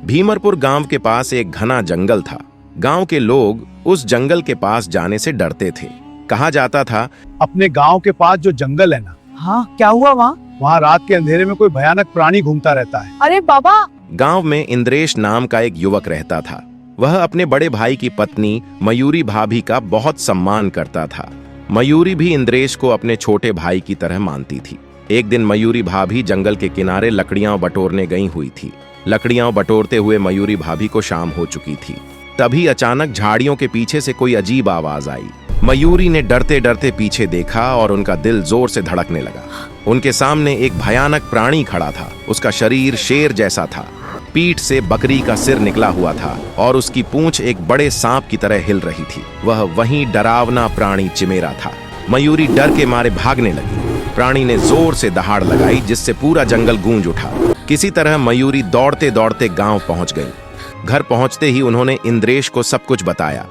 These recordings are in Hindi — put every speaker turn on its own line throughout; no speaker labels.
भीमरपुर गांव के पास एक घना जंगल था। गांव के लोग उस जंगल के पास जाने से डरते थे। कहा जाता था,
अपने गांव के पास जो जंगल है ना,
हाँ क्या हुआ वहाँ?
रात के अंधेरे में कोई भयानक प्राणी घूमता रहता है।
अरे बाबा।
गांव में इंद्रेश नाम का एक युवक रहता था। वह अपने बड़े भाई की पत्नी मयूरी भाभी का बहुत सम्मान करता था। मयूरी भी इंद्रेश को अपने छोटे भाई की तरह मानती थी। एक दिन मयूरी भाभी जंगल के किनारे लकड़ियां बटोरने गई हुई थी। लकड़ियां बटोरते हुए मयूरी भाभी को शाम हो चुकी थी। तभी अचानक झाड़ियों के पीछे से कोई अजीब आवाज आई। मयूरी ने डरते डरते पीछे देखा और उनका दिल जोर से धड़कने लगा। उनके सामने एक भयानक प्राणी खड़ा था। उसका शरीर शेर जैसा था, पीठ से बकरी का सिर निकला हुआ था और उसकी पूंछ एक बड़े सांप की तरह हिल रही थी। वह वही डरावना प्राणी चिमेरा था। मयूरी डर के मारे भागने लगी। प्राणी ने जोर से दहाड़ लगाई जिससे पूरा जंगल गूंज उठा। किसी तरह मयूरी दौड़ते दौड़ते गांव पहुंच गई। घर पहुंचते ही उन्होंने इंद्रेश को सब कुछ बताया।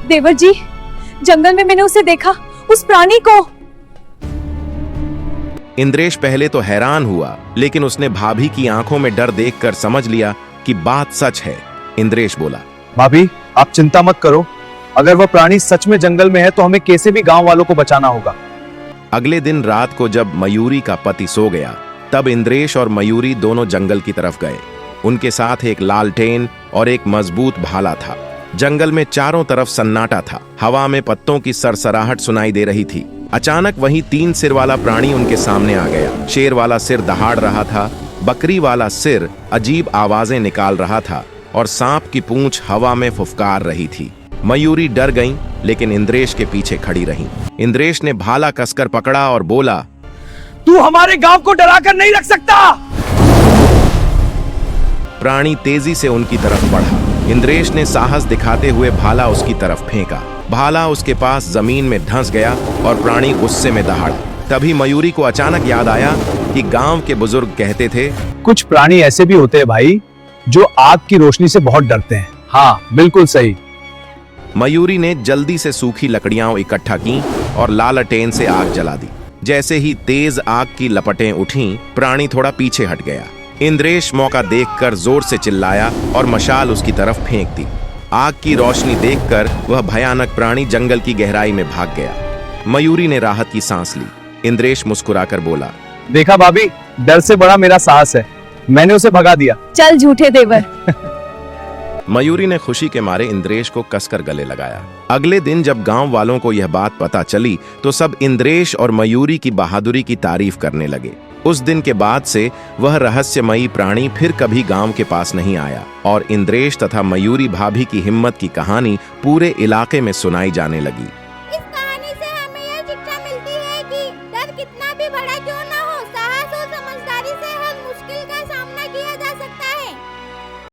देवर जी, जंगल में मैंने उसे देखा, उस प्राणी को।
इंद्रेश पहले तो हैरान हुआ, लेकिन उसने भाभी की आंखों में डर देखकर समझ लिया कि बात सच है। इंद्रेश बोला,
भाभी आप चिंता मत करो, अगर वह प्राणी सच में जंगल में है तो हमें कैसे भी गांव वालों को बचाना होगा।
अगले दिन रात को जब मयूरी का पति सो गया, तब इंद्रेश और मयूरी दोनों जंगल की तरफ गए। उनके साथ एक लालटेन और एक मजबूत भाला था। जंगल में चारों तरफ सन्नाटा था। हवा में पत्तों की सरसराहट सुनाई दे रही थी। अचानक वहीं 3 सिर वाला प्राणी उनके सामने आ गया। शेर वाला सिर दहाड़ रहा था, बकरी वाला सिर अजीब आवाजें निकाल रहा था और सांप की पूंछ हवा में फुफकार रही थी। मयूरी डर गईं, लेकिन इंद्रेश के पीछे खड़ी रहीं। इंद्रेश ने भाला कसकर पकड़ा और बोला,
तू हमारे गांव को डराकर नहीं रख सकता।
प्राणी तेजी से उनकी तरफ बढ़ा। इंद्रेश ने साहस दिखाते हुए भाला उसकी तरफ फेंका। भाला उसके पास जमीन में धंस गया और प्राणी गुस्से में दहाड़ा। तभी मयूरी को अचानक याद आया कि गांव के बुजुर्ग कहते थे,
कुछ प्राणी ऐसे भी होते हैं भाई, जो आग की रोशनी से बहुत डरते हैं। हाँ बिल्कुल सही।
मयूरी ने जल्दी से सूखी लकड़ियां इकट्ठा की और लालटेन से आग जला दी। जैसे ही तेज आग की लपटें उठीं, प्राणी थोड़ा पीछे हट गया। इंद्रेश मौका देखकर जोर से चिल्लाया और मशाल उसकी तरफ फेंक दी। आग की रोशनी देखकर वह भयानक प्राणी जंगल की गहराई में भाग गया। मयूरी ने राहत की सांस ली। इंद्रेश मुस्कुराकर बोला,
देखा भाभी, डर से बड़ा मेरा साहस है, मैंने उसे भगा दिया।
चल झूठे देवर।
मयूरी ने खुशी के मारे इंद्रेश को कसकर गले लगाया। अगले दिन जब गांव वालों को यह बात पता चली तो सब इंद्रेश और मयूरी की बहादुरी की तारीफ करने लगे। उस दिन के बाद से वह रहस्यमयी प्राणी फिर कभी गांव के पास नहीं आया और इंद्रेश तथा मयूरी भाभी की हिम्मत की कहानी पूरे इलाके में सुनाई जाने लगी।
इस कहानी से हमें यह शिक्षा मिलती है कि डर कितना भी बड़ा क्यों ना